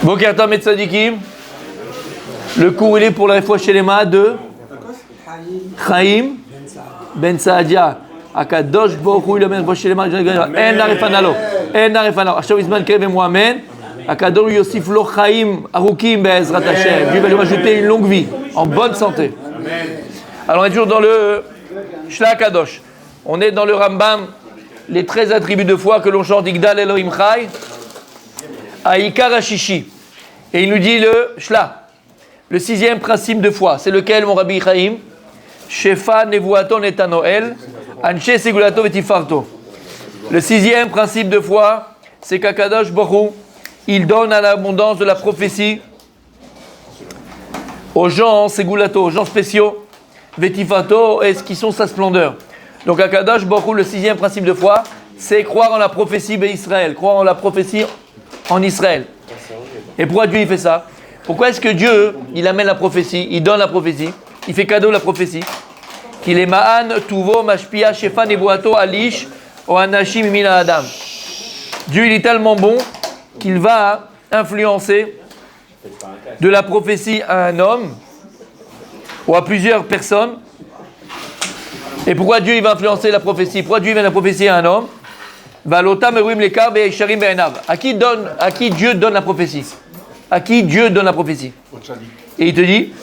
Bokertam et Tzadikim. Le cours il est pour la fois chez les mains de Chaim Ben Saadia. Akadosh Baruch Hu le men chez les mains. En narefanalo. En narefanalo. Achou Isman Kevem Mohamed. Akadosh Yosif Lo Chaim Arukim Be'ezrat Hashem. Dieu va lui ajouter une longue vie en bonne santé. Alors on est toujours dans le Shla Kadosh. On est dans le Rambam, les 13 attributs de foi que l'on chante Igdal Elohim Chai, Aïkar Hashishi. Et il nous dit le Shla, le 6e principe de foi. C'est lequel, mon Rabbi Chaim? Shefa Nevuaton et Anoel, Anche Segulato Vetifarto. Le 6e principe de foi, c'est qu'Akadosh Baruch Hu, il donne à l'abondance de la prophétie aux gens Segulato, aux gens spéciaux, Vetifarto, et ce qui sont sa splendeur. Donc Akadosh Baruch Hu, le 6e principe de foi, c'est croire en la prophétie d'Israël, croire en la prophétie en Israël. Et pourquoi Dieu il fait ça? Pourquoi est-ce que Dieu il amène la prophétie, il donne la prophétie, il fait cadeau la prophétie? Qu'il est Ma'an, Tuvo, Mashpia, Shefa, Nebuato, Alish, Oanashim, Mina Adam. Dieu il est tellement bon qu'il va influencer de la prophétie à un homme ou à plusieurs personnes. Et pourquoi Dieu il va influencer la prophétie? Pourquoi Dieu il va la prophétie à un homme? À qui Dieu donne la prophétie? À qui Dieu donne la prophétie? Et il te dit,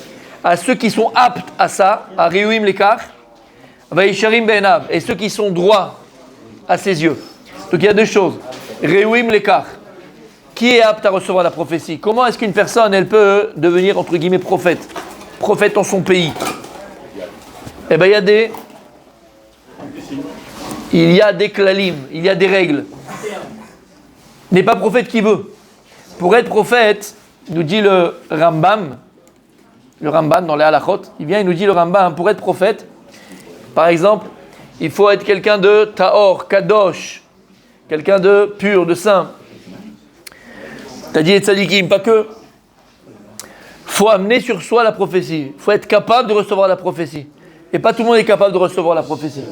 à ceux qui sont aptes à ça, à Reuim Lekar, et ceux qui sont droits à ses yeux. Donc il y a deux choses. Reuim Lekar, qui est apte à recevoir la prophétie? Comment est-ce qu'une personne elle peut devenir entre guillemets prophète en son pays? Eh bien il y a des klalim, il y a des règles. N'est pas prophète qui veut. Pour être prophète, nous dit le Rambam dans les halachot, il nous dit le Rambam, pour être prophète, par exemple, il faut être quelqu'un de Taor, Kadosh, quelqu'un de pur, de saint. T'as dit Tzadikim, pas que. Faut amener sur soi la prophétie. Faut être capable de recevoir la prophétie. Et pas tout le monde est capable de recevoir la prophétie.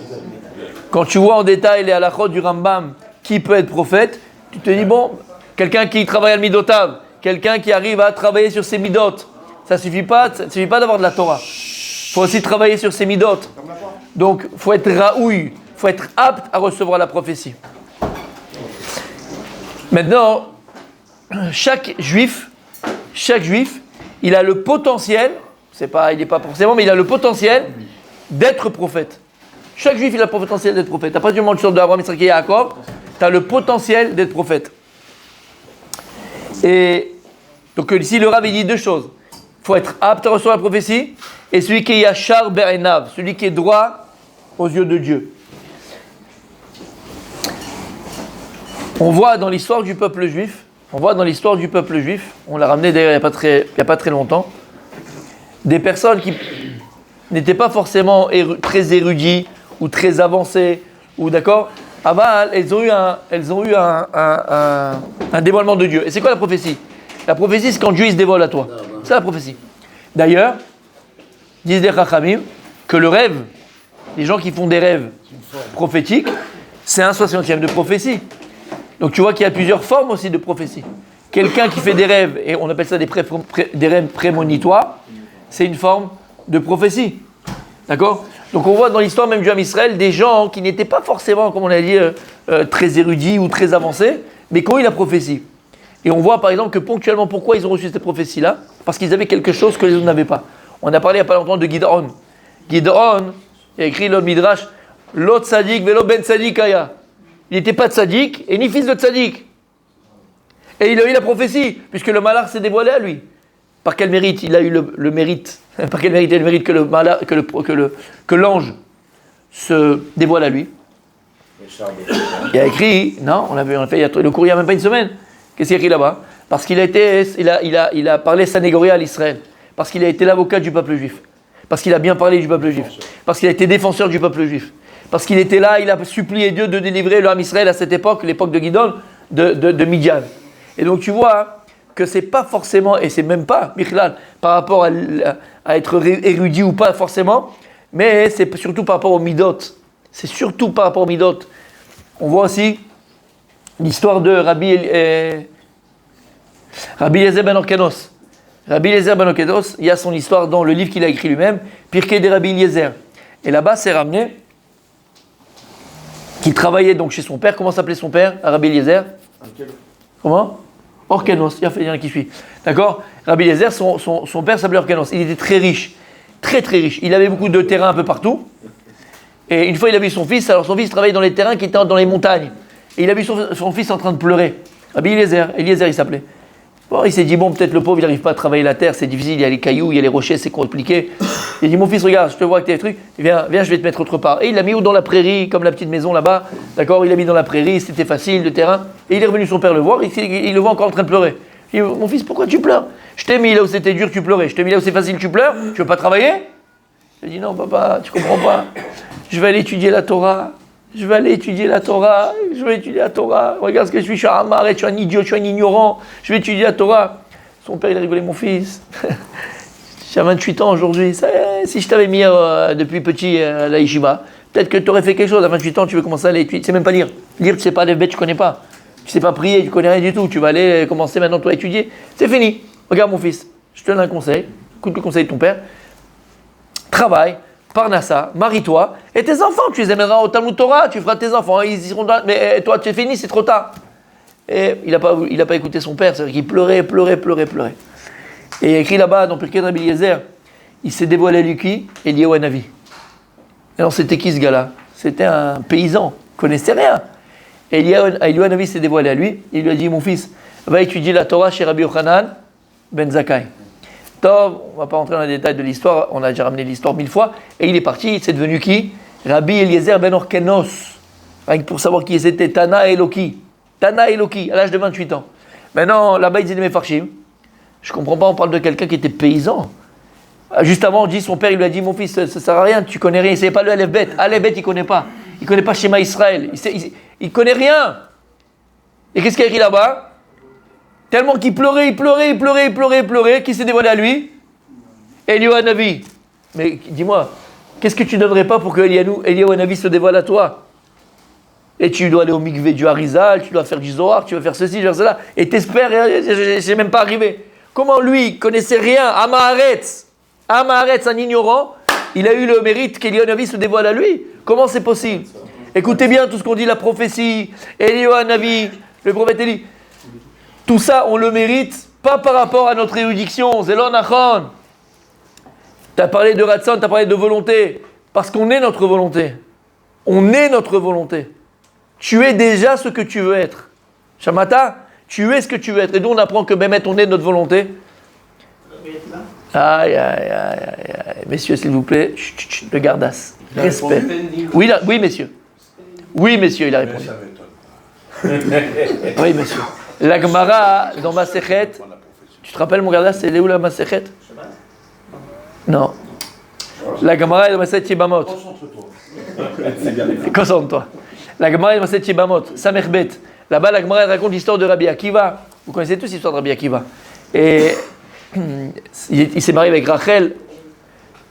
Quand tu vois en détail les halachot du Rambam, qui peut être prophète, tu te dis, bon, quelqu'un qui travaille à midotav, quelqu'un qui arrive à travailler sur ses midot, ça ne suffit pas d'avoir de la Torah. Il faut aussi travailler sur ses midot. Donc, il faut être raoui, il faut être apte à recevoir la prophétie. Maintenant, chaque juif, il a le potentiel, il n'est pas forcément, mais il a le potentiel d'être prophète. Chaque juif, il a le potentiel d'être prophète. À partir du moment où tu sors d'Abraham, Yitzhak et Yaakov, tu as le potentiel d'être prophète. Et donc ici, le Rav, il dit deux choses. Il faut être apte à recevoir la prophétie, et celui qui est Yachar Be'enav, celui qui est droit aux yeux de Dieu. On voit dans l'histoire du peuple juif, on l'a ramené d'ailleurs il n'y a pas très longtemps, des personnes qui n'étaient pas forcément très érudits ou très avancés, ou d'accord, elles ont eu un dévoilement de Dieu. Et c'est quoi la prophétie? La prophétie, c'est quand Dieu il se dévoile à toi. C'est la prophétie. D'ailleurs, disent des Chachamim que le rêve, les gens qui font des rêves prophétiques, c'est un 60e de prophétie. Donc tu vois qu'il y a plusieurs formes aussi de prophétie. Quelqu'un qui fait des rêves, et on appelle ça des rêves prémonitoires, c'est une forme de prophétie. D'accord? Donc on voit dans l'histoire même du Ham Israël des gens qui n'étaient pas forcément, comme on a dit, très érudits ou très avancés, mais qui ont eu la prophétie. Et on voit par exemple que ponctuellement, pourquoi ils ont reçu cette prophétie-là? Parce qu'ils avaient quelque chose que les autres n'avaient pas. On a parlé il n'y a pas longtemps de Gideon. Gideon, il a écrit le Midrash, Lo tzadik velo ben tzadik aya. Il n'était pas tzadik et ni fils de tzadik. Et il a eu la prophétie, puisque le malach s'est dévoilé à lui. Par quel mérite? Il a eu le mérite. Par quel mérite? Il a le mérite que l'ange se dévoile à lui. Il a écrit, non, on a fait le cours il n'y a même pas une semaine. Qu'est-ce qu'il a écrit là-bas? Parce qu'il a parlé Sanégorия à l'Israël. Parce qu'il a été l'avocat du peuple juif. Parce qu'il a bien parlé du peuple juif. Parce qu'il a été défenseur du peuple juif. Parce qu'il était là, il a supplié Dieu de délivrer le Ham Israël à cette époque, l'époque de Gideon, de Midian. Et donc tu vois que c'est pas forcément, et c'est même pas, Michlal, par rapport à être érudit ou pas forcément, mais c'est surtout par rapport aux midot. C'est surtout par rapport aux midot. On voit aussi l'histoire de Rabbi Rabbi Eliezer ben Orkanos. Rabbi Eliezer ben Orkanos, il y a son histoire dans le livre qu'il a écrit lui-même, Pirkei de Rabbi Eliezer. Et là-bas, c'est ramené qu'il travaillait donc chez son père. Comment s'appelait son père, Rabbi Eliezer? Comment? Orkanos, il y en a qui suit. D'accord? Rabbi Eliezer, son père s'appelait Orkanos. Il était très riche, très très riche. Il avait beaucoup de terrains un peu partout. Et une fois, il a vu son fils. Alors son fils travaillait dans les terrains qui étaient dans les montagnes. Et il a vu son fils en train de pleurer. Rabbi Eliezer, il s'appelait. Bon, il s'est dit, bon, peut-être le pauvre, il n'arrive pas à travailler la terre, c'est difficile, il y a les cailloux, il y a les rochers, c'est compliqué. Il a dit, mon fils, regarde, je te vois avec tes trucs, viens, je vais te mettre autre part. Et il l'a mis dans la prairie, comme la petite maison là-bas, d'accord? Il l'a mis dans la prairie, c'était facile, le terrain. Et il est revenu son père le voir, il le voit encore en train de pleurer. Il dit, mon fils, pourquoi tu pleures? Je t'ai mis là où c'était dur, tu pleurais. Je t'ai mis là où c'est facile, tu pleures. Tu veux pas travailler? Il dit, non, papa, tu comprends pas. Je vais aller étudier la Torah. Je vais étudier la Torah. Regarde ce que je suis un amarre, je suis un idiot, je suis un ignorant. Je vais étudier la Torah. Son père, il a rigolé, mon fils. J'ai 28 ans aujourd'hui. Si je t'avais mis depuis petit à la yeshiva, peut-être que tu aurais fait quelque chose. À 28 ans, tu veux commencer à aller étudier. Tu sais même pas lire. Lire, tu sais pas, les bêtes, tu connais pas. Tu sais pas prier, tu connais rien du tout. Tu vas aller commencer maintenant, toi, à étudier. C'est fini. Regarde, mon fils, je te donne un conseil. Écoute le conseil de ton père. Travaille. Parnassa, marie-toi, et tes enfants, tu les amèneras au Talmud Torah, tu feras tes enfants, ils iront dans... Mais toi, tu es fini, c'est trop tard. Et il n'a pas écouté son père, c'est-à-dire qu'il pleurait. Et il y a écrit là-bas, dans Pirkei de Rabbi Eliezer, il s'est dévoilé à lui qui? Eliyahu Hanavi. Alors c'était qui ce gars-là? C'était un paysan, il ne connaissait rien. Et Eliyahu Hanavi s'est dévoilé à lui, il lui a dit, mon fils, va étudier la Torah chez Rabbi Yochanan ben Zakkai. On ne va pas rentrer dans les détails de l'histoire, on a déjà ramené l'histoire 1000 fois, et il est parti, c'est devenu qui? Rabbi Eliezer ben Orkanos, rien que pour savoir qui c'était, Tana Eloki, à l'âge de 28 ans. Maintenant, là-bas, il disait mes farchim, je ne comprends pas, on parle de quelqu'un qui était paysan. Juste avant, on dit, son père, il lui a dit, mon fils, ça ne sert à rien, tu connais rien, il ne savait pas le Aleph-Bet, il ne connaît pas, il ne connaît pas Shema Israël, il ne connaît rien. Et qu'est-ce qu'il y a écrit là-bas? Tellement qu'il pleurait, qui s'est dévoilé à lui? Eliyahu Hanavi. Mais dis-moi, qu'est-ce que tu ne donnerais pas pour que Eliyahu Hanavi se dévoile à toi? Et tu dois aller au mikvé du Harizal, tu dois faire du Zohar, tu vas faire ceci, faire cela, et t'espères, c'est même pas arrivé. Comment lui, connaissait rien, Amaharetz, un ignorant, il a eu le mérite qu'Eliyahu Hanavi se dévoile à lui? Comment c'est possible? Écoutez bien tout ce qu'on dit, la prophétie, Eliyahu Hanavi, le prophète Élie. Tout ça, on le mérite, pas par rapport à notre érudition. Zélon Nachon. Tu as parlé de Ratson, tu as parlé de volonté. Parce qu'on est notre volonté. On est notre volonté. Tu es déjà ce que tu veux être. Shamata, tu es ce que tu veux être. Et nous, on apprend que Bémet, on est notre volonté. Aïe. Messieurs, s'il vous plaît, le gardas. Respect. Oui, messieurs. Oui, messieurs, il a répondu. Oui, monsieur. La Gemara dans Masechet, tu te rappelles mon gardas, c'est où la Masechet? Non. La Gemara est dans Masechet Yebamot. Concentre-toi. La Gemara est dans Masechet Yebamot, Samerbet. Là-bas, la Gemara raconte l'histoire de Rabbi Akiva. Vous connaissez tous l'histoire de Rabbi Akiva. Et il s'est marié avec Rachel,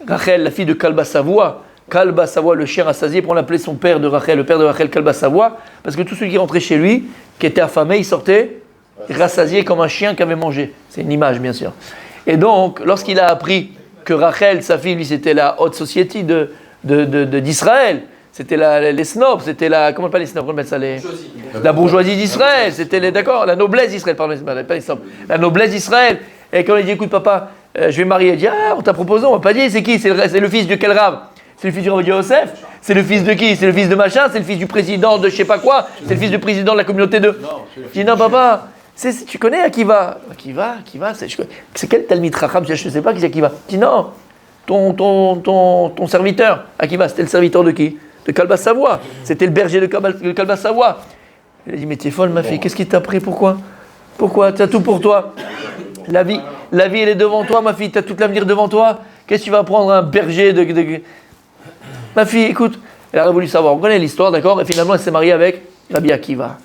la fille de Kalba Savoie. Kalba Savoie, le chien rassasié, pour l'appeler son père de Rachel, le père de Rachel, Kalba Savoie, parce que tout celui qui rentrait chez lui, qui était affamé, il sortait rassasié comme un chien qui avait mangé. C'est une image, bien sûr. Et donc, lorsqu'il a appris que Rachel, sa fille, lui, c'était la haute société d'Israël, c'était les snobs, c'était comment pas les snobs, on appelle ça la bourgeoisie d'Israël, c'était la noblesse d'Israël, pardon, pas les snobs, la noblesse d'Israël. Et quand il dit, écoute papa, je vais marier, il dit, on t'a proposé, on m'a pas dit, c'est qui? C'est le fils de quel rave? C'est le fils du Rav Yosef? C'est le fils de qui? C'est le fils de machin? C'est le fils du président de je sais pas quoi? C'est le fils du président de la communauté de... Je dis non papa, tu connais Akiva? Akiva, c'est quel Talmid Chacham? Je ne sais pas qui c'est Akiva. Je dis non, ton serviteur. Akiva, c'était le serviteur de qui? De Kalba Savoie. C'était le berger de Kalba Savoie. Il a dit mais t'es folle ma fille, qu'est-ce qui t'a pris? Pourquoi? Tu as tout pour toi. La vie elle est devant toi ma fille, tu as toute l'avenir devant toi. Qu'est-ce que tu vas prendre un berger de... Ma fille, écoute, elle aurait voulu savoir. On connaît l'histoire, d'accord? Et finalement, elle s'est mariée avec Rabbi Akiva.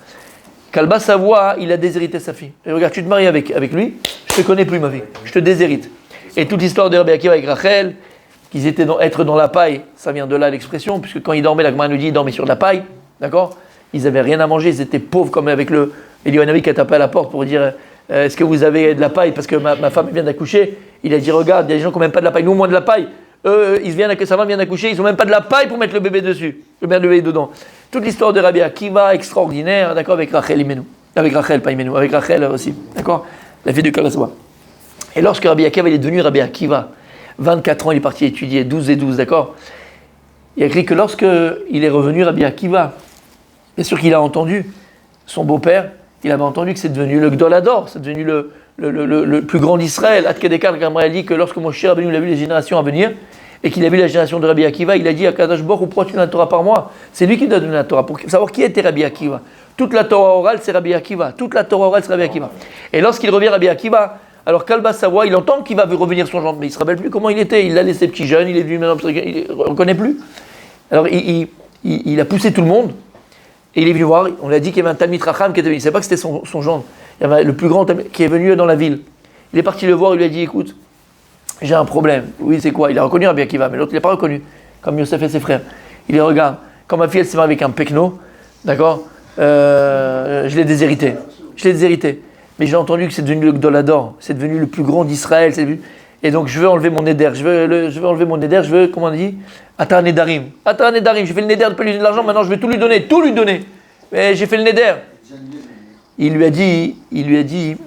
Kalba Savoie, il a déshérité sa fille. Et regarde, tu te maries avec lui, je te connais plus, ma fille. Je te déshérite. Et toute l'histoire de Rabbi Akiva avec Rachel, qu'ils étaient être dans la paille, ça vient de là l'expression, puisque quand ils dormaient, la Gemara nous dit, ils dormaient sur de la paille, d'accord? Ils n'avaient rien à manger, ils étaient pauvres, comme avec le Eliyahu Hanavi qui a tapé à la porte pour dire est-ce que vous avez de la paille parce que ma femme vient d'accoucher. Il a dit, regarde, il y a des gens qui n'ont même pas de la paille. Nous, au moins de la paille. Eux, sa femme vient d'accoucher, ils n'ont même pas de la paille pour mettre le bébé dessus, le bébé dedans. Toute l'histoire de Rabbi Akiva, extraordinaire, d'accord, avec Rachel Imenu. Avec Rachel, pas Imenu, avec Rachel aussi, d'accord, la fille de Kalaswa. Et lorsque Rabbi Akiva il est devenu Rabbi Akiva, 24 ans, il est parti étudier, 12 et 12, d'accord. Il a écrit que lorsque il est revenu Rabbi Akiva, bien sûr qu'il a entendu son beau-père, il avait entendu que c'est devenu le Gdol Hador, c'est devenu le plus grand d'Israël. Adkedekar Gamra dit que lorsque Moshe Rabbeinu a vu les générations à venir, et qu'il a vu la génération de Rabbi Akiva, il a dit à Kadosh Baruch Hu, pourquoi tu donnes la Torah par moi? C'est lui qui doit donner la Torah, pour savoir qui était Rabbi Akiva. Toute la Torah orale, c'est Rabbi Akiva. Toute la Torah orale, c'est Rabbi Akiva. Et lorsqu'il revient Rabbi Akiva, alors Kalba Savoie, il entend qu'il va revenir son gendre, mais il ne se rappelle plus comment il était. Il a laissé petit jeune, il est venu maintenant, il ne reconnaît plus. Alors il a poussé tout le monde, et il est venu voir, on lui a dit qu'il y avait un Talmid Racham qui était venu, il ne savait pas que c'était son gendre. Il y avait le plus grand qui est venu dans la ville. Il est parti le voir, il lui a dit, écoute, j'ai un problème. Oui, c'est quoi? Il a reconnu Rabbi Akiva, mais l'autre, il n'a pas reconnu, comme Yosef et ses frères. Il dit, regarde, quand ma fille, elle s'est mariée avec un pecno, d'accord, je l'ai déshérité. Mais j'ai entendu que c'est devenu le Gdol Hador, c'est devenu le plus grand d'Israël, et donc je veux enlever mon néder, je veux, comment on dit, Atar Nedarim, je fais le néder de pas lui donner de l'argent, maintenant je vais tout lui donner. Mais j'ai fait le néder. Il lui a dit,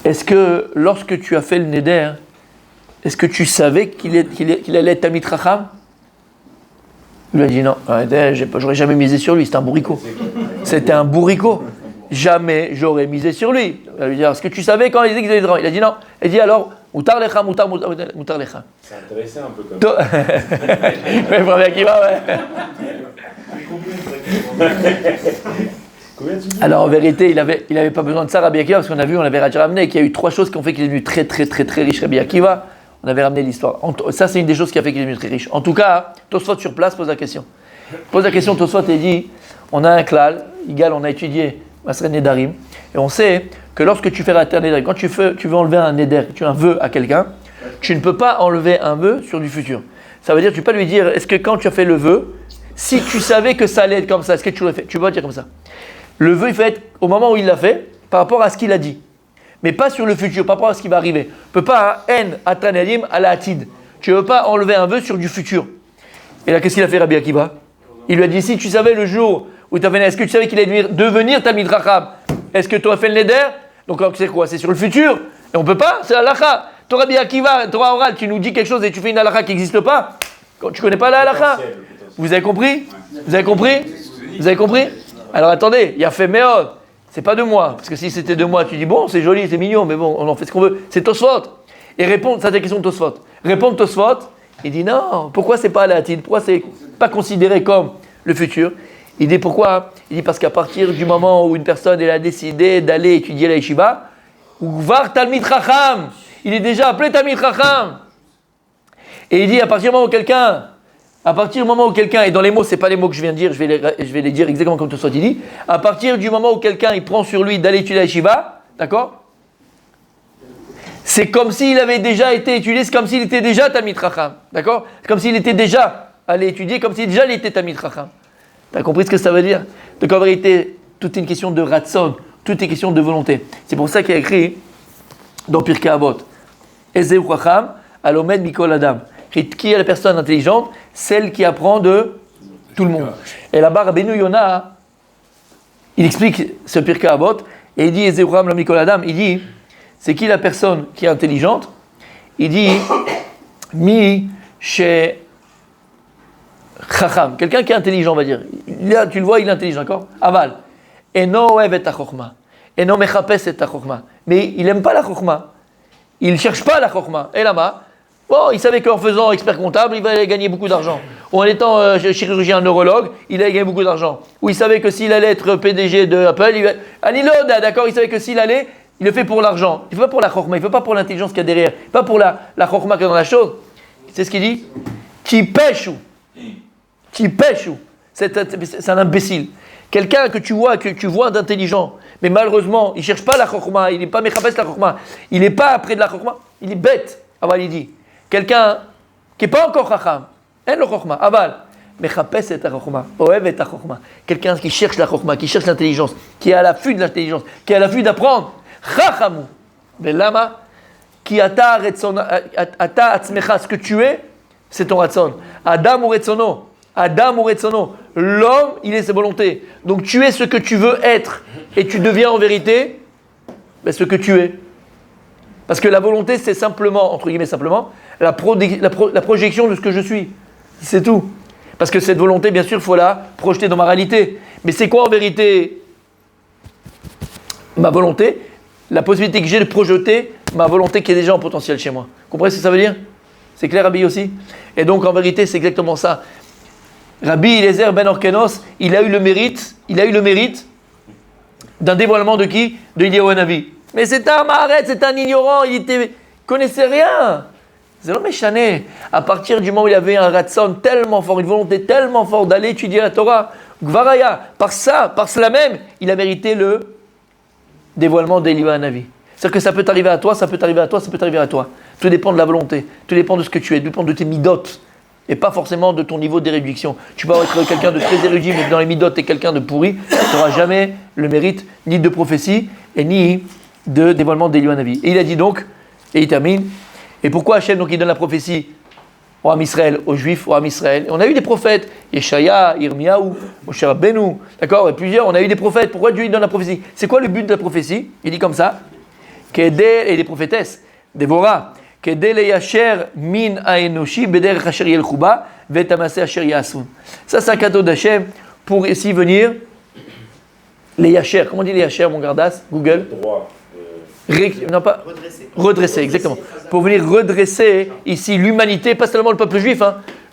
est-ce que lorsque tu as fait le néder, est-ce que tu savais qu'il allait être Talmid Chacham? Il lui a dit non, j'aurais jamais misé sur lui, c'était un bourricot. Jamais j'aurais misé sur lui. Il lui a dit, est-ce que tu savais quand il disait qu'il allait être? Il a dit non. Il dit alors, Mutar lecha. C'est intéressant un peu comme ça. Ouais, Rabbi Akiva, ouais. Alors en vérité, il avait pas besoin de ça, Rabbi Akiva, parce qu'on a vu, on avait ramené qu'il y a eu 3 choses qui ont fait qu'il est devenu très très très très riche, Rabbi Akiva. On avait ramené l'histoire. Ça, c'est une des choses qui a fait qu'il est devenu très riche. En tout cas, Tosfot sur place pose la question. Tosfot et dit, on a un klal, on a étudié Masren Nedarim, et on sait que lorsque tu fais un Nedarim, quand tu veux enlever un Neder, tu as un vœu à quelqu'un, tu ne peux pas enlever un vœu sur du futur. Ça veut dire, tu peux pas lui dire, est-ce que quand tu as fait le vœu, si tu savais que ça allait être comme ça, est-ce que tu l'aurais fait? Tu peux pas dire comme ça. Le vœu, il faut être au moment où il l'a fait, par rapport à ce qu'il a dit. Mais pas sur le futur, par rapport à ce qui va arriver. Tu ne peux pas, atanadim à la atid. Tu ne peux pas enlever un vœu sur du futur. Et là, qu'est-ce qu'il a fait Rabbi Akiva? Il lui a dit, si tu savais le jour où tu as fait, est-ce que tu savais qu'il allait devenir Talmid Racham? Est-ce que tu as fait le neder? Donc c'est quoi? C'est sur le futur. Et on ne peut pas, c'est halakha. Toi Rabbi Akiva, Torah orale, tu nous dis quelque chose et tu fais une halakha qui n'existe pas. Quand tu ne connais pas la halakha. Vous avez compris? Vous avez compris? Alors attendez, il y a fait Meod. C'est pas de moi. Parce que si c'était de moi, tu dis bon, c'est joli, c'est mignon, mais bon, on en fait ce qu'on veut. C'est Tosfot. Et répondre, ça c'est la question de Tosfot. Répondre Tosfot, il dit non, pourquoi c'est pas Alatid? Pourquoi c'est pas considéré comme le futur? Il dit pourquoi? Il dit parce qu'à partir du moment où une personne elle a décidé d'aller étudier la yeshiva, ou var Talmid Chacham, il est déjà appelé Talmid Chacham. Et il dit à partir du moment où quelqu'un, et dans les mots, c'est pas les mots que je viens de dire, je vais les dire exactement comme Tosfot il dit, à partir du moment où quelqu'un il prend sur lui d'aller étudier la yeshiva, d'accord? C'est comme s'il avait déjà été étudié, c'est comme s'il était déjà Talmid Chacham, d'accord? C'est comme s'il était déjà allé étudier, comme s'il déjà était Talmid Chacham. T'as compris ce que ça veut dire? Donc en vérité, tout est une question de ratson, tout est question de volonté. C'est pour ça qu'il a écrit dans Pirkei Avot, Ezeu Chacham, Alomed Mikol Adam. Qui est la personne intelligente? Celle qui apprend de tout le monde. Et là-bas, Rabbeinu Yonah, il explique ce Pirkei Avot, et il dit, Ezeu Chacham, Mikol Adam, il dit, c'est qui la personne qui est intelligente? Il dit, Mi chez Chacham, quelqu'un qui est intelligent, on va dire. Tu le vois, il est intelligent, d'accord? Aval. Eno oev et chokma. Eno mechapes et chokma. Mais il n'aime pas la chokma. Il ne cherche pas la chokma. Et là-bas, bon, il savait qu'en faisant expert comptable, il va gagner beaucoup d'argent. Ou en étant chirurgien neurologue, il allait gagner beaucoup d'argent. Ou il savait que s'il allait être PDG de Apple, il va... Aniloda, d'accord? Il savait que s'il allait, il le fait pour l'argent. Il ne fait pas pour la chokma, il ne fait pas pour l'intelligence qu'il y a derrière. Pas pour la chokma qu'il y a dans la chose. C'est ce qu'il dit? Qui pêche ou c'est un imbécile. Quelqu'un que tu vois d'intelligent, mais malheureusement, il ne cherche pas la chokma, il n'est pas mechapes la chokma, il n'est pas près de la chokma, il est bête. Aval, il dit. Quelqu'un qui n'est pas encore chacham, le chokma, aval, Mechapes et ha-chokhma, oev et ha-chokhma. Quelqu'un qui cherche la chokhma, qui cherche l'intelligence, qui est à l'affût de l'intelligence, qui est à l'affût d'apprendre. Chachamu. Velama, qui ata atzmecha, ce que tu es, c'est ton ratson. Adam ou retsono. Adam ou retsono. L'homme, il est ses volontés. Donc tu es ce que tu veux être. Et tu deviens en vérité ce que tu es. Parce que la volonté, c'est simplement, entre guillemets simplement, la projection de ce que je suis. C'est tout. Parce que cette volonté, bien sûr, il faut la projeter dans ma réalité. Mais c'est quoi en vérité ma volonté? La possibilité que j'ai de projeter ma volonté qui est déjà en potentiel chez moi. Vous comprenez ce que ça veut dire? C'est clair, Rabbi aussi? Et donc, en vérité, c'est exactement ça. Rabbi Eliezer ben Orkenos, il a eu le mérite d'un dévoilement de qui? De Eliyahu Hanavi. Mais c'est un maharet, c'est un ignorant, il connaissait rien. C'est l'homme échané. À partir du moment où il avait un ratson tellement fort, une volonté tellement forte d'aller étudier la Torah, Gvaraya, par cela même, il a mérité le dévoilement d'Eliyahu Hanavi. C'est-à-dire que ça peut t'arriver à toi, ça peut t'arriver à toi, ça peut t'arriver à toi. Tout dépend de la volonté, tout dépend de ce que tu es, tout dépend de tes midotes, et pas forcément de ton niveau d'érudition. Tu peux être quelqu'un de très érudit, mais dans les midotes, tu es quelqu'un de pourri, tu n'auras jamais le mérite ni de prophétie, et ni de dévoilement d'Eliyahu Hanavi. Et il a dit donc, et il termine, et pourquoi Hachem donc il donne la prophétie au Ham Israël, aux Juifs, au Ham Israël? On a eu des prophètes, Yeshaya, Yirmiyahu, Moshe Rabbeinu, d'accord, et plusieurs, on a eu des prophètes. Pourquoi Dieu il donne la prophétie? C'est quoi le but de la prophétie? Il dit comme ça, Kedel, et des prophétesses, Dévorah, Kedel et Yasher min haenoshi bederech asher yelchuba vetamase asher yasun. Ça c'est un cadeau d'Hachem pour ici venir les Yasher. Comment on dit les Yasher, mon gardas? Google. Droit. Non, pas redresser, exactement. Pour venir redresser ici l'humanité, pas seulement le peuple juif,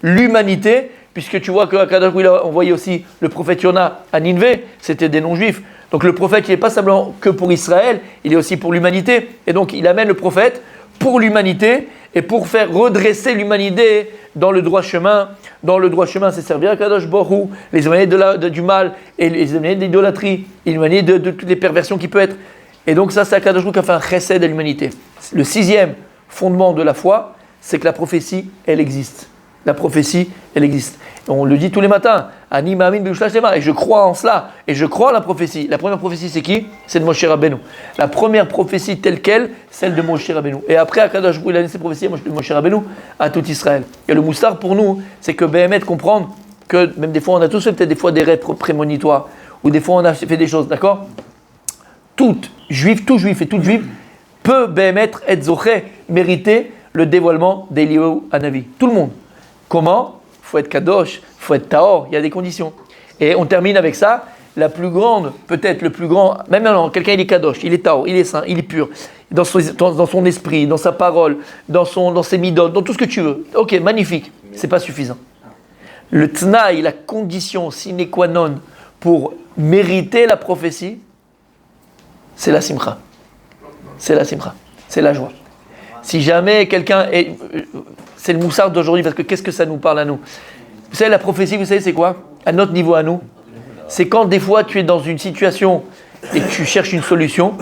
l'humanité, puisque tu vois qu'à Kadosh, il a envoyé aussi le prophète Yona à Ninvé, c'était des non-juifs. Donc le prophète, il n'est pas simplement que pour Israël, il est aussi pour l'humanité. Et donc il amène le prophète pour l'humanité et pour faire redresser l'humanité dans le droit chemin. Dans le droit chemin, c'est servir à Kadosh Baruch Hu, les éloigner du mal et les éloigner de l'idolâtrie, les éloigner de toutes les perversions qui peuvent être. Et donc ça, c'est Akadosh Baruch Hu qui a fait un chesed à l'humanité. Le 6e fondement de la foi, c'est que la prophétie, elle existe. La prophétie, elle existe. Et on le dit tous les matins. Ani ma'amin b'yushlash lema. Et je crois en cela. Et je crois en la prophétie. La première prophétie, c'est qui? C'est de Moshe Rabbeinu. La première prophétie telle qu'elle, celle de Moshe Rabbeinu. Et après, Akadosh Baruch Hu, il a donné cette prophétie de Moshe Rabbeinu à tout Israël. Et le moussard pour nous, c'est que Béhémet comprendre que même des fois, on a tous fait peut-être des fois des rêves prémonitoires. Ou des fois, on a fait des choses, d'accord? Tout juif et toute juive peut être zoché, mériter le dévoilement d'Eliyahu Hanavi. Tout le monde. Comment? Il faut être kadosh, il faut être tahor, il y a des conditions. Et on termine avec ça, la plus grande, peut-être le plus grand, même non, quelqu'un il est kadosh, il est tahor, il est saint, il est pur, dans son esprit, dans sa parole, dans ses midot, dans tout ce que tu veux. Ok, magnifique, c'est pas suffisant. Le t'naï, la condition sine qua non pour mériter la prophétie, c'est la simcha. C'est la simcha. C'est la joie. Si jamais quelqu'un est... C'est le moussard d'aujourd'hui, parce que qu'est-ce que ça nous parle à nous? Vous savez, la prophétie, vous savez, c'est quoi? À notre niveau, à nous. C'est quand des fois tu es dans une situation et que tu cherches une solution,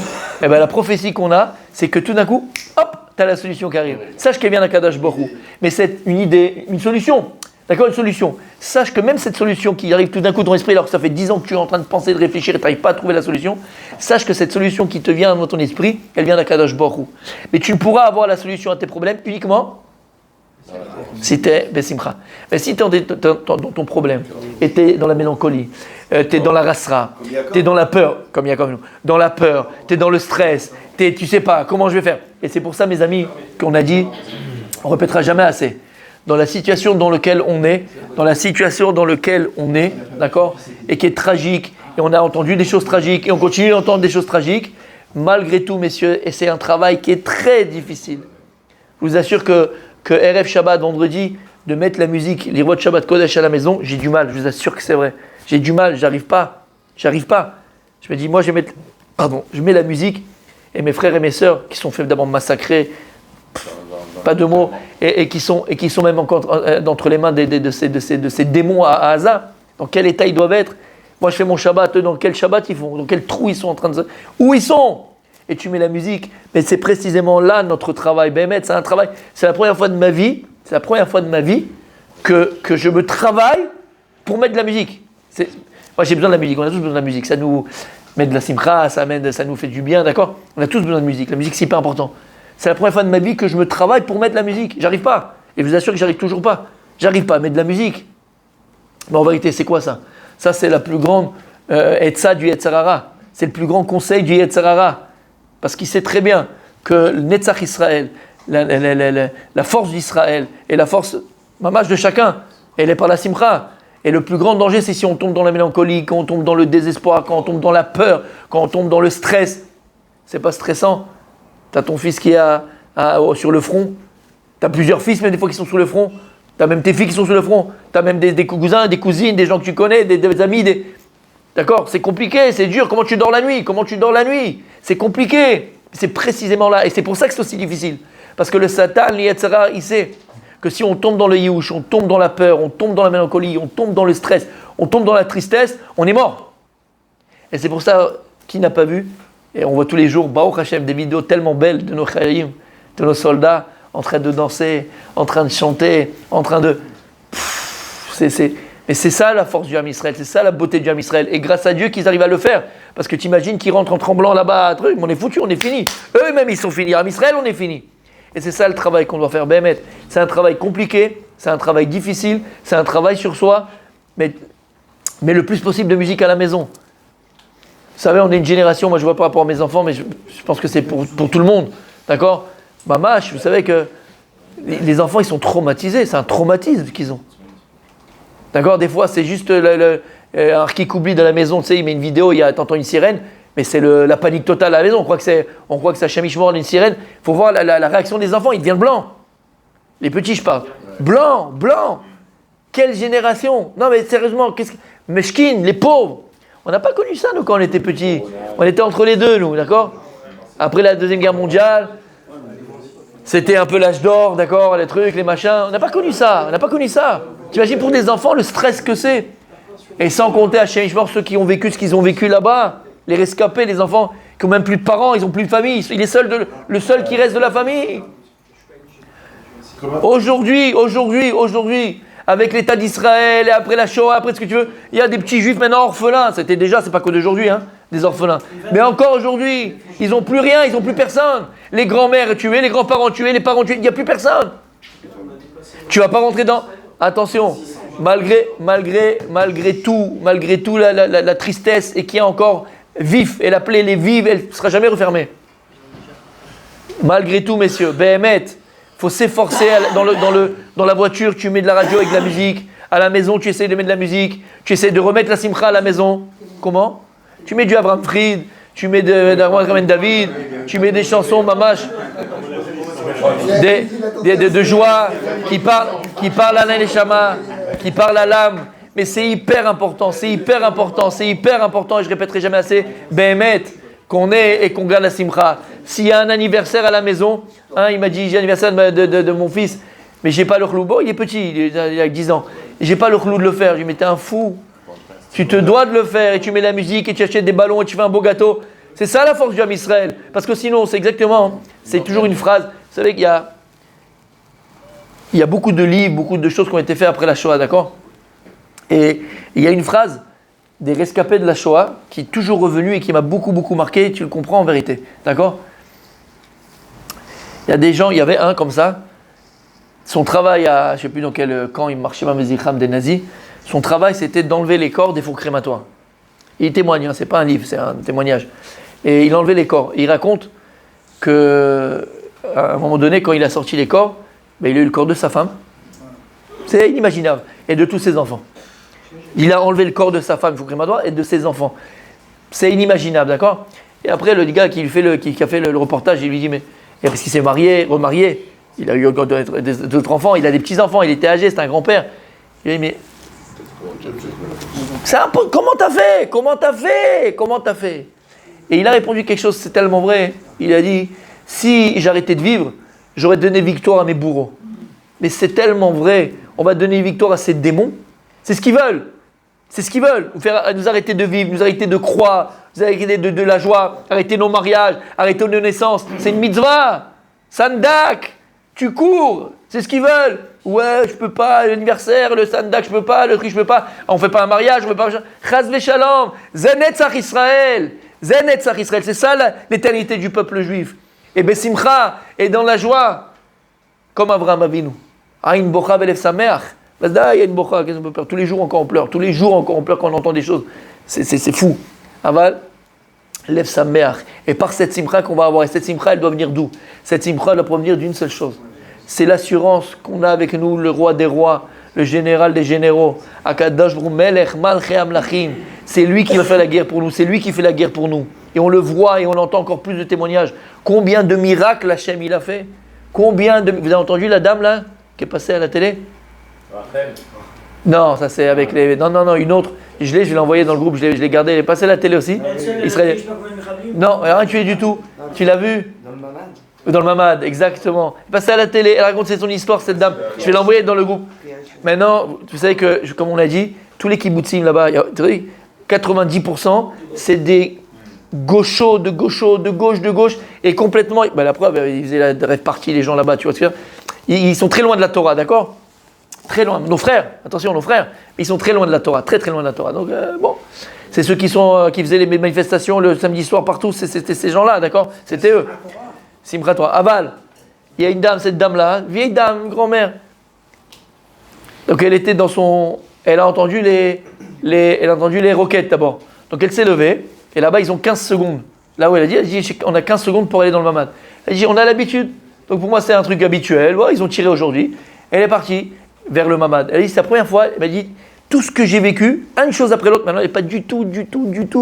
et bien la prophétie qu'on a, c'est que tout d'un coup, hop, tu as la solution qui arrive. Sache qu'elle vient d'Akadosh Baruch Hu. Mais c'est une idée, une solution. D'accord, une solution. Sache que même cette solution qui arrive tout d'un coup dans ton esprit, alors que ça fait 10 ans que tu es en train de penser, de réfléchir et tu n'arrives pas à trouver la solution, sache que cette solution qui te vient dans ton esprit, elle vient d'Akadosh Baruch Hu. Mais tu ne pourras avoir la solution à tes problèmes uniquement si tu es Bessimcha. Mais si tu es dans ton problème, et tu es dans la mélancolie, tu es dans la rasra, tu es dans la peur, comme Yaakov nous, dans la peur, tu es dans le stress, tu sais pas comment je vais faire. Et c'est pour ça, mes amis, qu'on a dit, on ne répétera jamais assez. Dans la situation dans laquelle on est, d'accord, et qui est tragique, et on a entendu des choses tragiques, et on continue d'entendre des choses tragiques, malgré tout, messieurs, et c'est un travail qui est très difficile. Je vous assure que RF Shabbat, vendredi, de mettre la musique, les voix de Shabbat Kodesh à la maison, j'ai du mal, je vous assure que c'est vrai. J'ai du mal, j'arrive pas. Je me dis, moi, je mets la musique, et mes frères et mes sœurs, qui sont faits d'abord massacrer, pas de mots, et qui sont même encore entre les mains de ces démons à Gaza. Dans quel état ils doivent être? Moi je fais mon Shabbat, dans quel Shabbat ils font? Dans quel trou ils sont en train de... Où ils sont? Et tu mets la musique. Mais c'est précisément là notre travail. Béhémet, c'est un travail. C'est la première fois de ma vie que je me travaille pour mettre de la musique. Moi j'ai besoin de la musique, on a tous besoin de la musique. Ça nous met de la simcha, ça nous fait du bien, d'accord? On a tous besoin de musique. La musique c'est hyper important. C'est la première fois de ma vie que je me travaille pour mettre de la musique. J'arrive pas. Et je vous assure que j'arrive toujours pas. J'arrive pas à mettre de la musique. Mais en vérité, c'est quoi ça? Ça c'est la plus grande etza du Yetzer Hara. C'est le plus grand conseil du Yetzer Hara. Parce qu'il sait très bien que le Netzach Israël, la force d'Israël et la force mamash de chacun, elle est par la simcha. Et le plus grand danger, c'est si on tombe dans la mélancolie, quand on tombe dans le désespoir, quand on tombe dans la peur, quand on tombe dans le stress. C'est pas stressant. Tu as ton fils qui est sur le front. Tu as plusieurs fils, même des fois, qui sont sur le front. Tu as même tes filles qui sont sur le front. Tu as même des cousins, des cousines, des gens que tu connais, des amis. D'accord? C'est compliqué, c'est dur. Comment tu dors la nuit? C'est compliqué. C'est précisément là. Et c'est pour ça que c'est aussi difficile. Parce que le Satan, l'Yetzara, il sait que si on tombe dans le yiouch, on tombe dans la peur, on tombe dans la mélancolie, on tombe dans le stress, on tombe dans la tristesse, on est mort. Et c'est pour ça, qui n'a pas vu, et on voit tous les jours, Baruch Hashem, des vidéos tellement belles de nos chayim, de nos soldats, en train de danser, en train de chanter, en train de... Mais c'est ça la force du Ham Israël, c'est ça la beauté du Ham Israël. Et grâce à Dieu qu'ils arrivent à le faire. Parce que tu imagines qu'ils rentrent en tremblant là-bas, on est foutus, on est fini. Eux-mêmes, ils sont finis. Ham Israël, on est fini. Et c'est ça le travail qu'on doit faire, Béhémet. C'est un travail compliqué, c'est un travail difficile, c'est un travail sur soi, mais le plus possible de musique à la maison. Vous savez, on est une génération, moi je vois par rapport à mes enfants, mais je pense que c'est pour tout le monde, d'accord? Mamash, vous savez que les enfants, ils sont traumatisés, c'est un traumatisme qu'ils ont. D'accord? Des fois, c'est juste un kikoubli dans la maison, tu sais, il met une vidéo, t'entends une sirène, mais c'est la panique totale à la maison. On croit que c'est Hachem Ishmor d'une sirène. Il faut voir la réaction des enfants, ils deviennent blancs. Les petits, je parle. Blancs. Quelle génération? Non, mais sérieusement, Meshkin, les pauvres. On n'a pas connu ça, nous, quand on était petits. On était entre les deux, nous, d'accord? Après la Deuxième Guerre mondiale, c'était un peu l'âge d'or, d'accord? Les trucs, les machins. On n'a pas connu ça. T'imagines pour des enfants le stress que c'est. Et sans compter Hachem Ishmor, ceux qui ont vécu ce qu'ils ont vécu là-bas. Les rescapés, les enfants qui n'ont même plus de parents, ils n'ont plus de famille. Il est le seul qui reste de la famille. Aujourd'hui, avec l'État d'Israël, et après la Shoah, après ce que tu veux, il y a des petits juifs maintenant orphelins. C'est pas que d'aujourd'hui, des orphelins. Mais encore aujourd'hui, ils n'ont plus rien, ils n'ont plus personne. Les grands-mères tuées, les grands-parents tués, les parents tués, il n'y a plus personne. Tu ne vas pas rentrer dans... Attention, malgré tout, la tristesse, et qui est encore vif, et la plaie, elle est vive, elle ne sera jamais refermée. Malgré tout, messieurs, Béhémet, faut s'efforcer dans la voiture, tu mets de la radio avec de la musique. À la maison, tu essaies de mettre de la musique. Tu essaies de remettre la simcha à la maison. Comment? Tu mets du Abraham Fried, tu mets de David, tu mets des chansons mamash, de joie, qui parlent à l'Aneshama, qui parlent à l'âme. Mais c'est hyper important, et je répéterai jamais assez, Béhémet, qu'on ait et qu'on garde la simcha. S'il y a un anniversaire à la maison, il m'a dit, j'ai l'anniversaire de mon fils, mais j'ai pas le chlou. Bon, il est petit, il a 10 ans. J'ai pas le chlou de le faire. Je lui dis, mais t'es un fou. Tu te dois de le faire, et tu mets la musique, et tu achètes des ballons, et tu fais un beau gâteau. C'est ça la force du Ham Israël. Parce que sinon, c'est toujours une phrase. Vous savez qu'il y a beaucoup de livres, beaucoup de choses qui ont été faites après la Shoah, d'accord? Et il y a une phrase des rescapés de la Shoah qui est toujours revenue et qui m'a beaucoup marqué, tu le comprends en vérité, d'accord? Il y a des gens, il y avait un comme ça, son travail je ne sais plus dans quel camp il marchait, des nazis, son travail c'était d'enlever les corps des fours crématoires. Il témoigne, c'est pas un livre, c'est un témoignage. Et il enlevait les corps. Et il raconte qu'à un moment donné, quand il a sorti les corps, il a eu le corps de sa femme. C'est inimaginable. Et de tous ses enfants. Il a enlevé le corps de sa femme, four crématoire, et de ses enfants. C'est inimaginable, d'accord? Et après, le gars qui a fait le reportage, il lui dit, mais parce qu'il s'est remarié, il a eu d'autres enfants, il a des petits-enfants, il était âgé, c'est un grand-père. Il lui dit, mais comment t'as fait? Et il a répondu quelque chose, c'est tellement vrai. Il a dit, si j'arrêtais de vivre, j'aurais donné victoire à mes bourreaux. Mais c'est tellement vrai. On va donner victoire à ces démons. C'est ce qu'ils veulent. Nous arrêter de vivre, nous arrêter de croire, nous arrêter de la joie, arrêter nos mariages, arrêter nos naissances. C'est une mitzvah. Sandak. tu cours, c'est ce qu'ils veulent. Ouais, je peux pas, l'anniversaire, le sandak, je peux pas, le truc, je peux pas. On fait pas un mariage, on fait pas un... Chaz v'shalom, Zenetzach Israël. Zenetzach Israël, c'est ça l'éternité du peuple juif. Et Besimcha, et dans la joie, comme Avraham Avinu. Aïn bocha v'lev sameach. Vazda, il y a une bocha, qu'est-ce qu'on peut faire? Tous les jours encore on pleure, tous les jours encore on pleure quand on entend des choses. C'est fou. Aval, lev sameach. Et par cette simcha qu'on va avoir, et cette simcha elle doit venir d'où? Cette simcha elle doit provenir d'une seule chose. C'est l'assurance qu'on a avec nous, le roi des rois, le général des généraux. Akadosh Baruch Hu Melech Malchei Amlachim. C'est lui qui va faire la guerre pour nous, c'est lui qui fait la guerre pour nous. Et on le voit et on entend encore plus de témoignages. Combien de miracles Hachem il a fait? Combien de... Vous avez entendu la dame là, qui est passée à la télé? Rachel. Non, ça c'est avec les... Non, une autre. Je l'ai envoyée dans le groupe, je l'ai gardée. Elle est passée à la télé aussi. Israël. Non, elle n'a rien tué du tout. Tu l'as vu? Dans le Mamad, exactement. Elle est passée à la télé, elle raconte son histoire, cette dame. Je vais l'envoyer dans le groupe. Maintenant, vous savez que, comme on l'a dit, tous les kibbutzim là-bas, 90%, c'est des gauchos, de gauche, et complètement... Ben, la preuve, ils faisaient la rêve partie, les gens là-bas, tu vois ce que ils sont très loin de la Torah, d'accord? Très loin. Nos frères, attention, nos frères, ils sont très loin de la Torah, très loin de la Torah. Donc, bon, c'est ceux qui faisaient les manifestations le samedi soir partout, c'était ces gens-là, d'accord? C'était eux. Simchat Torah. Aval, il y a une dame, cette dame-là, vieille dame, une grand-mère. Donc elle était dans son... Elle a entendu les roquettes d'abord. Donc elle s'est levée, et là-bas ils ont 15 secondes. Là où elle a dit, on a 15 secondes pour aller dans le mamad. Elle a dit, on a l'habitude. Donc pour moi c'est un truc habituel. Voilà, ils ont tiré aujourd'hui. Elle est partie vers le mamad. Elle a dit, c'est la première fois, elle m'a dit, tout ce que j'ai vécu, une chose après l'autre, maintenant elle n'est pas du tout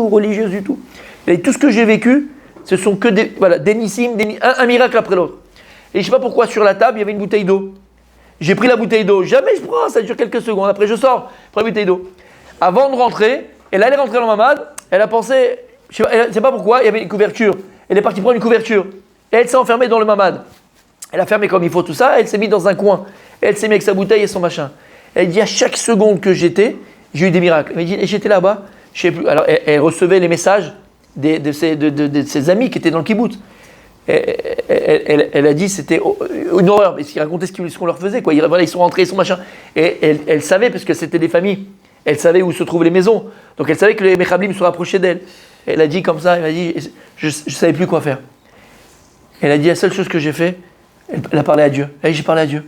religieuse du tout. Elle a dit, tout ce que j'ai vécu, ce sont que des nissim, un miracle après l'autre. Et je ne sais pas pourquoi, sur la table, il y avait une bouteille d'eau. J'ai pris la bouteille d'eau. Jamais je prends, ça dure quelques secondes. Après, je sors, je prends la bouteille d'eau. Avant de rentrer, elle allait rentrer dans le mamad. Elle a pensé, je ne sais pas pourquoi, il y avait une couverture. Elle est partie prendre une couverture. Et elle s'est enfermée dans le mamad. Elle a fermé comme il faut tout ça. Elle s'est mise dans un coin. Elle s'est mise avec sa bouteille et son machin. Elle dit, à chaque seconde que j'étais, j'ai eu des miracles. Elle dit, et j'étais là-bas, je ne sais plus. Alors, elle recevait les messages de ses amis qui étaient dans le kibbutz. Elle a dit c'était une horreur, mais ils racontaient ce qu'on leur faisait, quoi. Ils sont rentrés, ils sont machin. Et elle savait, parce que c'était des familles, elle savait où se trouvent les maisons. Donc elle savait que les Mechablim se rapprochaient d'elle. Elle a dit comme ça, elle m'a dit, je ne savais plus quoi faire. Elle a dit, la seule chose que j'ai fait, elle a parlé à Dieu. Elle a dit, j'ai parlé à Dieu.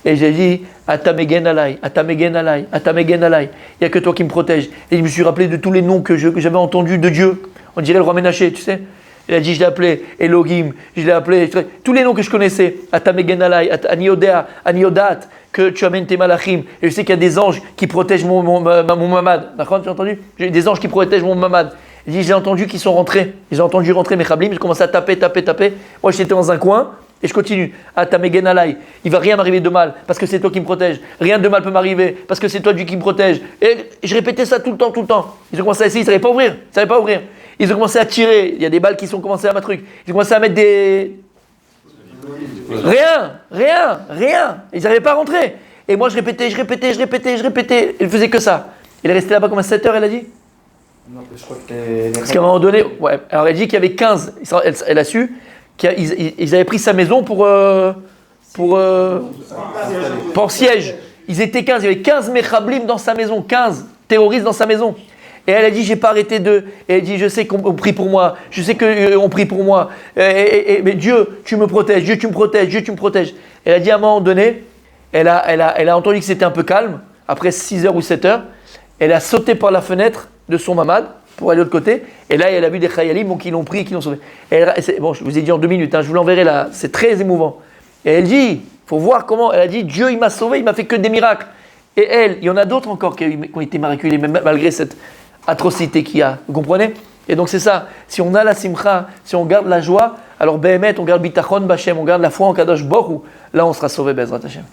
Et j'ai dit, Atamegen alay, Atamegen alay, Atamegen alay. Il n'y a que toi qui me protège. Et je me suis rappelé de tous les noms que j'avais entendus de Dieu. On dirait le roi Ménaché, tu sais. Elle a dit, je l'ai appelé Elohim, je l'ai appelé tous les noms que je connaissais. Atamegen alay, Aniodea, Aniodat, que tu amènes tes malachim. Et je sais qu'il y a des anges qui protègent mon mamad. D'accord, tu as entendu? J'ai des anges qui protègent mon mamad. Elle dit, j'ai entendu qu'ils sont rentrés. J'ai entendu rentrer mes chablim. J'ai commencé à taper. Moi, j'étais dans un coin. Et je continue. Atamegen alay. Il ne va rien m'arriver de mal parce que c'est toi qui me protèges. Rien de mal peut m'arriver parce que c'est toi Dieu qui me protège. Et je répétais ça tout le temps. Ils ont commencé à essayer, ils ne savaient pas ouvrir. Ils ont commencé à tirer. Il y a des balles qui sont commencées à ma truc. Ils ont commencé à mettre des... Rien. Ils n'arrivaient pas à rentrer. Et moi, je répétais. Il ne faisait que ça. Il est resté là-bas combien 7 heures, elle a dit? Non, je crois que parce qu'à un moment donné... Ouais. Alors, elle dit qu'il y avait 15. Elle a su... Ils avaient pris sa maison pour siège. Ils étaient 15, il y avait 15 Mechablim dans sa maison, 15 terroristes dans sa maison. Et elle a dit, j'ai pas arrêté de... Et elle dit, je sais qu'on prie pour moi, je sais qu'on prie pour moi. Mais Dieu, tu me protèges, Dieu, tu me protèges. Elle a dit à un moment donné, elle a entendu que c'était un peu calme, après 6 heures ou 7 heures, elle a sauté par la fenêtre de son mamad, pour aller de l'autre côté, et là elle a vu des chayalim qui l'ont pris, qui l'ont sauvé. Bon, je vous ai dit en 2 minutes, je vous l'enverrai là, c'est très émouvant. Et elle dit, il faut voir comment, elle a dit, Dieu il m'a sauvé, il m'a fait que des miracles. Et elle, il y en a d'autres encore qui ont été miraculés, malgré cette atrocité qu'il y a, vous comprenez? Et donc c'est ça, si on a la simcha, si on garde la joie, alors Behemet, on garde bitachon b'Hashem, on garde la foi en Kadosh Baruch Hu, là on sera sauvé Bezrat Hashem.